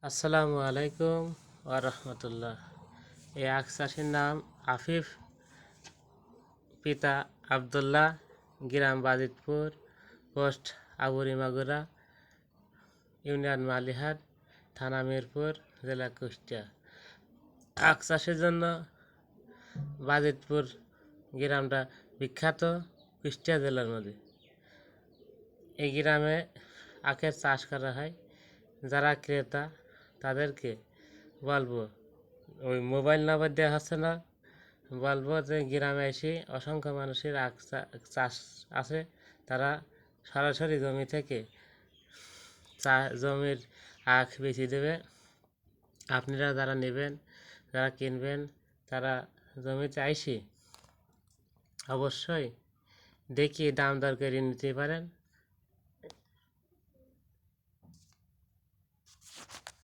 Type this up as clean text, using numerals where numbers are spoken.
আসসালামু আলাইকুম ওয়া এই আখ চাষির নাম আফিফ, পিতা আবদুল্লাহ, গ্রাম বাজিতপুর, পোস্ট আবুরিমাগুরা, ইউনিয়ন মালিহাট, থানা মিরপুর, জেলা কুষ্টিয়া। আখ চাষের জন্য বাজিতপুর গ্রামটা বিখ্যাত কুষ্টিয়া জেলার মধ্যে। এই গ্রামে আখের চাষ করা হয়। যারা ক্রেতা তাদেরকে বলবো, ওই মোবাইল নাম্বার দেওয়া হচ্ছে না, বলবো যে গ্রামে এসে অসংখ্য মানুষের আখ চাষ আছে, তারা সরাসরি জমি থেকে জমির আখ বেচে দেবে। আপনারা যারা নেবেন, যারা কিনবেন, তারা জমিতে এসে অবশ্যই দেখি দাম দর করে নিতে পারেন।